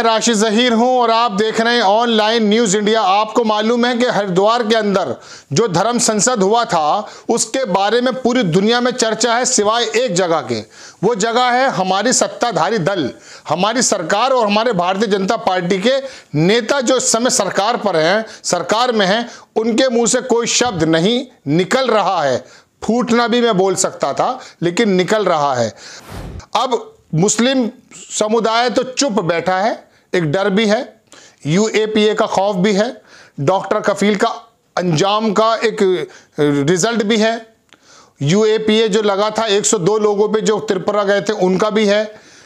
राशि ज़हीर हूं और आप देख रहे हैं ऑनलाइन न्यूज़ इंडिया। आपको मालूम है कि हरिद्वार के अंदर जो धर्म संसद हुआ था उसके बारे में पूरी दुनिया में चर्चा है, सिवाय एक जगह के। वो जगह है हमारी सत्ताधारी दल, हमारी सरकार और हमारे भारतीय जनता पार्टी के नेता जो इस समय सरकार पर हैं, सरकार में हैं, उनके मुंह से कोई शब्द नहीं निकल रहा है। फूटना भी मैं बोल सकता था, लेकिन निकल रहा है। अब मुस्लिम समुदाय तो चुप बैठा है, एक डर भी है, यूएपीए का खौफ भी है, डॉक्टर कफील का अंजाम का एक रिजल्ट भी है। यूएपीए जो लगा था 102 लोगों पे जो त्रिपुरा गए थे उनका भी है।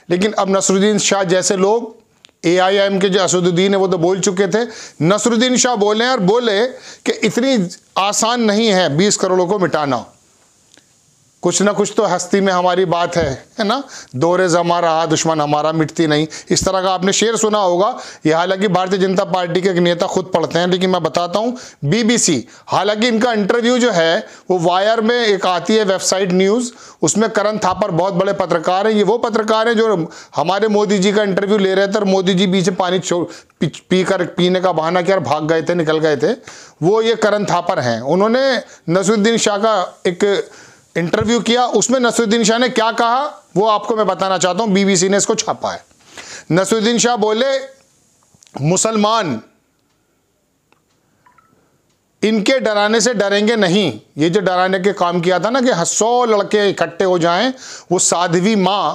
लेकिन अब नसरुद्दीन शाह जैसे लोग, एआईएम के जो असदुद्दीन है वो तो बोल चुके थे, नसरुद्दीन शाह बोले और बोले कि इतनी आसान नहीं है 20 करोड़ों को मिटाना। कुछ ना कुछ तो हस्ती में हमारी बात है ना, दौरे ज़मा रहा दुश्मन हमारा मिटती नहीं, इस तरह का आपने शेर सुना होगा। ये हालांकि भारतीय जनता पार्टी के एक नेता खुद पढ़ते हैं, लेकिन मैं बताता हूँ बीबीसी, हालांकि इनका इंटरव्यू जो है वो वायर में एक आती है वेबसाइट न्यूज़, उसमें करण थापर बहुत बड़े पत्रकार हैं। ये वो पत्रकार हैं जो हमारे मोदी जी का इंटरव्यू ले रहे थे और मोदी जी बीच पानी पीने का बहाना किया और भाग गए थे, निकल गए थे। वो ये करण थापर हैं। उन्होंने नसरुद्दीन शाह का एक इंटरव्यू किया, उसमें नसरुद्दीन शाह ने क्या कहा वो आपको मैं बताना चाहता हूं। बीबीसी ने इसको छापा है। नसरुद्दीन शाह बोले मुसलमान इनके डराने से डरेंगे नहीं। ये जो डराने के काम किया था ना कि 100 लड़के इकट्ठे हो जाएं, वो साध्वी मां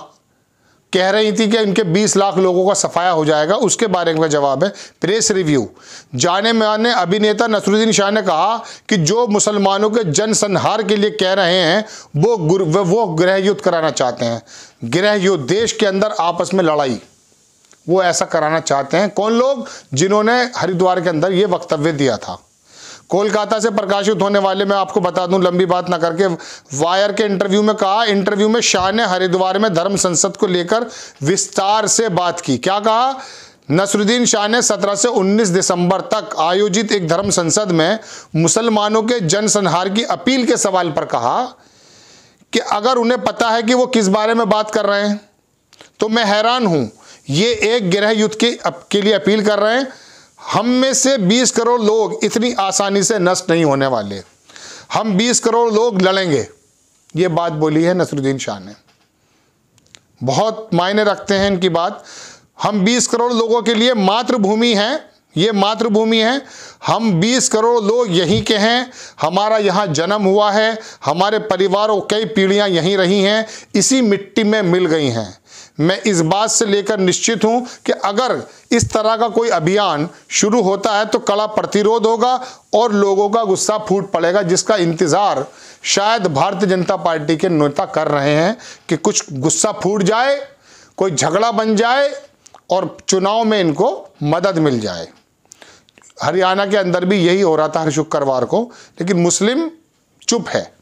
कह रही थी कि इनके 20 लाख लोगों का सफाया हो जाएगा, उसके बारे में जवाब है। प्रेस रिव्यू, जाने माने अभिनेता नसरुद्दीन शाह ने कहा कि जो मुसलमानों के जनसंहार के लिए कह रहे हैं वो गृह युद्ध कराना चाहते हैं। गृह युद्ध, देश के अंदर आपस में लड़ाई, वो ऐसा कराना चाहते हैं। कौन लोग? जिन्होंने हरिद्वार के अंदर ये वक्तव्य दिया था। कोलकाता से प्रकाशित होने वाले, मैं आपको बता दूं लंबी बात ना करके, वायर के इंटरव्यू में कहा, इंटरव्यू में शाह ने हरिद्वार में धर्म संसद को लेकर विस्तार से बात की। क्या कहा? नसरुद्दीन शाह ने 17 से 19 दिसंबर तक आयोजित एक धर्म संसद में मुसलमानों के जनसंहार की अपील के सवाल पर कहा कि अगर उन्हें पता है कि वो किस बारे में बात कर रहे हैं तो मैं हैरान हूं। ये एक गृह युद्ध के लिए अपील कर रहे हैं। हम में से 20 करोड़ लोग इतनी आसानी से नष्ट नहीं होने वाले, हम 20 करोड़ लोग लड़ेंगे। ये बात बोली है नसरुद्दीन शाह ने, बहुत मायने रखते हैं इनकी बात। हम 20 करोड़ लोगों के लिए मातृभूमि है, ये मातृभूमि है। हम 20 करोड़ लोग यहीं के हैं, हमारा यहाँ जन्म हुआ है, हमारे परिवारों कई पीढ़ियाँ यहीं रही हैं, इसी मिट्टी में मिल गई हैं। मैं इस बात से लेकर निश्चित हूं कि अगर इस तरह का कोई अभियान शुरू होता है तो कड़ा प्रतिरोध होगा और लोगों का गुस्सा फूट पड़ेगा, जिसका इंतजार शायद भारतीय जनता पार्टी के नेता कर रहे हैं कि कुछ गुस्सा फूट जाए, कोई झगड़ा बन जाए और चुनाव में इनको मदद मिल जाए। हरियाणा के अंदर भी यही हो रहा था हर शुक्रवार को, लेकिन मुस्लिम चुप है।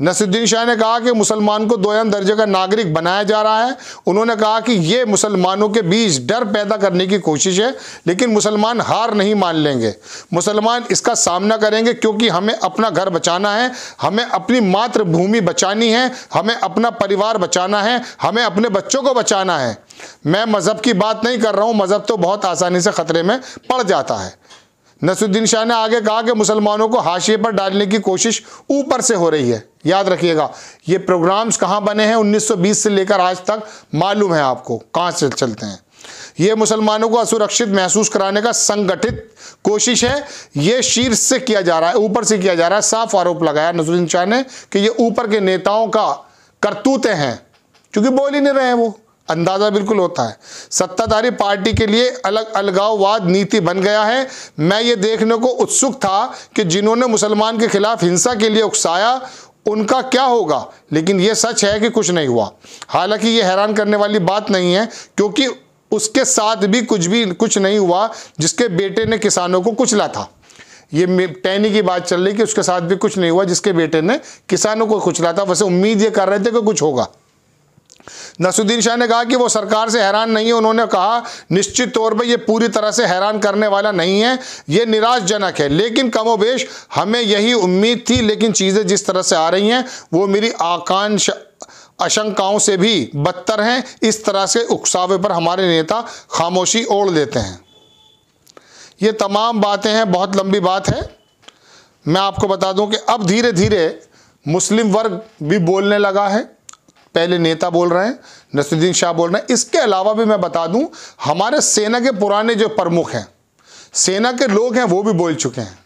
नसरुद्दीन शाह ने कहा कि मुसलमान को दोयम दर्जे का नागरिक बनाया जा रहा है। उन्होंने कहा कि ये मुसलमानों के बीच डर पैदा करने की कोशिश है, लेकिन मुसलमान हार नहीं मान लेंगे। मुसलमान इसका सामना करेंगे क्योंकि हमें अपना घर बचाना है, हमें अपनी मातृभूमि बचानी है, हमें अपना परिवार बचाना है, हमें अपने बच्चों को बचाना है। मैं मज़हब की बात नहीं कर रहा हूँ, मज़हब तो बहुत आसानी से ख़तरे में पड़ जाता है। नसरुद्दीन शाह ने आगे कहा कि मुसलमानों को हाशिए पर डालने की कोशिश ऊपर से हो रही है। याद रखिएगा, ये प्रोग्राम्स कहाँ बने हैं 1920 से लेकर आज तक, मालूम है आपको कहाँ से चलते हैं। ये मुसलमानों को असुरक्षित महसूस कराने का संगठित कोशिश है, ये शीर्ष से किया जा रहा है, ऊपर से किया जा रहा है। साफ आरोप लगाया नसरुद्दीन शाह ने कि ये ऊपर के नेताओं का करतूते हैं, क्योंकि बोल ही नहीं रहे हैं, वो अंदाजा बिल्कुल होता है। सत्ताधारी पार्टी के लिए अलगाववाद नीति बन गया है। मैं ये देखने को उत्सुक था कि जिन्होंने मुसलमान के खिलाफ हिंसा के लिए उकसाया उनका क्या होगा, लेकिन ये सच है कि कुछ नहीं हुआ। हालांकि ये हैरान करने वाली बात नहीं है, क्योंकि उसके साथ भी कुछ नहीं हुआ जिसके बेटे ने किसानों को कुचला था। ये टैनी की बात चल रही कि उसके साथ भी कुछ नहीं हुआ जिसके बेटे ने किसानों को कुचला था। वैसे उम्मीद ये कर रहे थे कि कुछ होगा। नसरुद्दीन शाह ने कहा कि वो सरकार से हैरान नहीं है। उन्होंने कहा निश्चित तौर पर ये पूरी तरह से हैरान करने वाला नहीं है, ये निराशजनक है, लेकिन कमोबेश हमें यही उम्मीद थी। लेकिन चीज़ें जिस तरह से आ रही हैं वो मेरी आशंकाओं से भी बदतर हैं। इस तरह से उकसावे पर हमारे नेता खामोशी ओढ़ लेते हैं। ये तमाम बातें हैं, बहुत लंबी बात है। मैं आपको बता दूं कि अब धीरे धीरे मुस्लिम वर्ग भी बोलने लगा है। पहले नेता बोल रहे हैं, नसरुद्दीन शाह बोल रहे हैं। इसके अलावा भी मैं बता दूं, हमारे सेना के पुराने जो प्रमुख हैं, सेना के लोग हैं, वो भी बोल चुके हैं।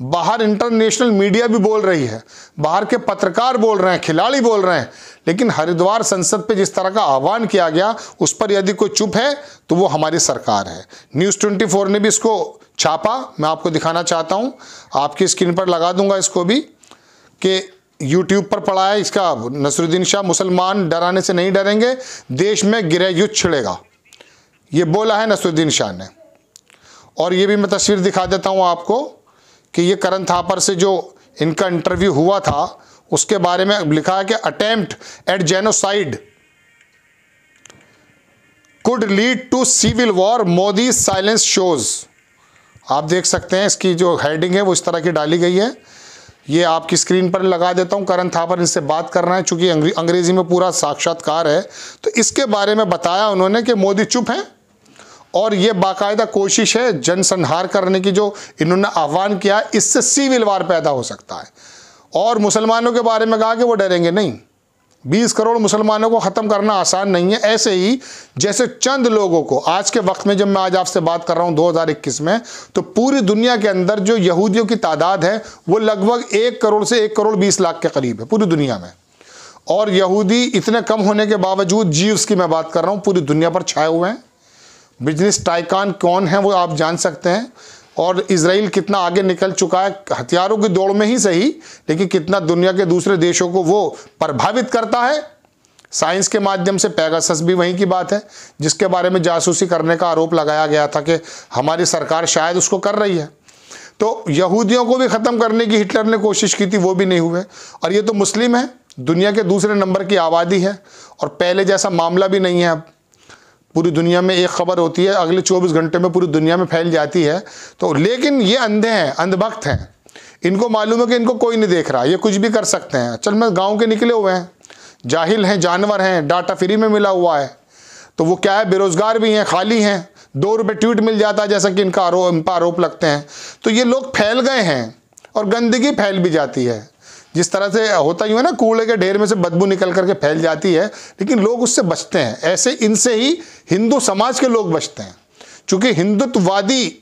बाहर इंटरनेशनल मीडिया भी बोल रही है, बाहर के पत्रकार बोल रहे हैं, खिलाड़ी बोल रहे हैं। लेकिन हरिद्वार संसद पे जिस तरह का आह्वान किया गया, उस पर यदि कोई चुप है तो वो हमारी सरकार है। न्यूज़ 24 ने भी इसको छापा। मैं आपको दिखाना चाहता हूं, आपकी स्क्रीन पर लगा दूंगा इसको भी, कि यूट्यूब पर पड़ा है इसका। नसरुद्दीन शाह, मुसलमान डराने से नहीं डरेंगे, देश में गृह युद्ध छिड़ेगा, ये बोला है नसरुद्दीन शाह ने। और ये भी मैं तस्वीर दिखा देता हूं आपको कि ये करण थापर से जो इनका इंटरव्यू हुआ था, उसके बारे में लिखा है कि attempt at genocide could lead to civil war, Modi silence shows. आप देख सकते हैं, इसकी जो हेडिंग है वो इस तरह की डाली गई है। ये आपकी स्क्रीन पर लगा देता हूं। करण थापर इनसे बात कर रहे हैं, चूंकि अंग्रेजी में पूरा साक्षात्कार है, तो इसके बारे में बताया उन्होंने कि मोदी चुप हैं और ये बाकायदा कोशिश है जनसंहार करने की, जो इन्होंने आह्वान किया है, इससे सिविल वार पैदा हो सकता है। और मुसलमानों के बारे में कहा कि वो डरेंगे नहीं। 20 करोड़ मुसलमानों को ख़त्म करना आसान नहीं है। ऐसे ही जैसे चंद लोगों को आज के वक्त में, जब मैं आज आपसे बात कर रहा हूँ 2021 में, तो पूरी दुनिया के अंदर जो यहूदियों की तादाद है वो लगभग 1 करोड़ से 1 करोड़ 20 लाख के करीब है पूरी दुनिया में। और यहूदी इतने कम होने के बावजूद, जीव्स की मैं बात कर रहा हूँ, पूरी दुनिया पर छाए हुए हैं। बिजनेस टाइकान कौन है वो आप जान सकते हैं। और इजराइल कितना आगे निकल चुका है हथियारों की दौड़ में ही सही, लेकिन कितना दुनिया के दूसरे देशों को वो प्रभावित करता है साइंस के माध्यम से। पेगासस भी वहीं की बात है, जिसके बारे में जासूसी करने का आरोप लगाया गया था कि हमारी सरकार शायद उसको कर रही है। तो यहूदियों को भी ख़त्म करने की हिटलर ने कोशिश की थी, वो भी नहीं हुए। और ये तो मुस्लिम है, दुनिया के दूसरे नंबर की आबादी है, और पहले जैसा मामला भी नहीं है। अब पूरी दुनिया में एक खबर होती है, अगले 24 घंटे में पूरी दुनिया में फैल जाती है। तो लेकिन ये अंधे हैं, अंधभक्त हैं, इनको मालूम है कि इनको कोई नहीं देख रहा, ये कुछ भी कर सकते हैं। चल में गांव के निकले हुए हैं, जाहिल हैं, जानवर हैं, डाटा फ्री में मिला हुआ है, तो वो क्या है, बेरोजगार भी हैं, खाली हैं, 2 रुपये ट्वीट मिल जाता है, जैसा कि इन पर आरोप लगते हैं। तो ये लोग फैल गए हैं और गंदगी फैल भी जाती है। जिस तरह से होता ही है ना, कूड़े के ढेर में से बदबू निकल करके फैल जाती है, लेकिन लोग उससे बचते हैं। ऐसे इनसे ही हिंदू समाज के लोग बचते हैं, क्योंकि हिंदुत्ववादी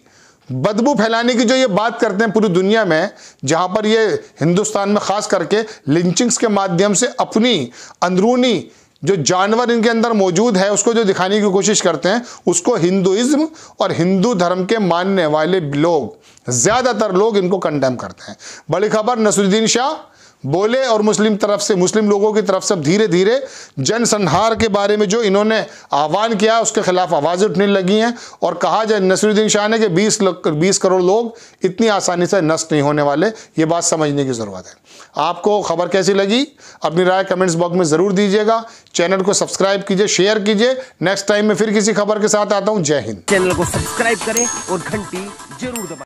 बदबू फैलाने की जो ये बात करते हैं पूरी दुनिया में, जहाँ पर ये हिंदुस्तान में ख़ास करके लिंचिंग्स के माध्यम से अपनी अंदरूनी जो जानवर इनके अंदर मौजूद है उसको जो दिखाने की कोशिश करते हैं, उसको हिंदुइज्म और हिंदू धर्म के मानने वाले लोग, ज़्यादातर लोग इनको कंडेम करते हैं। बड़ी खबर, नसरुद्दीन शाह बोले और मुस्लिम लोगों की तरफ से धीरे धीरे जनसंहार के बारे में जो इन्होंने आह्वान किया उसके खिलाफ आवाज़ें उठने लगी हैं। और कहा जाए नसरुद्दीन शाह ने कि 20 करोड़ लोग इतनी आसानी से नष्ट नहीं होने वाले, ये बात समझने की ज़रूरत है। आपको खबर कैसी लगी अपनी राय कमेंट्स बॉक्स में ज़रूर दीजिएगा। चैनल को सब्सक्राइब कीजिए, शेयर कीजिए। नेक्स्ट टाइम में फिर किसी खबर के साथ आता हूँ। जय हिंद। चैनल को सब्सक्राइब करें और घंटी जरूर दबाएं।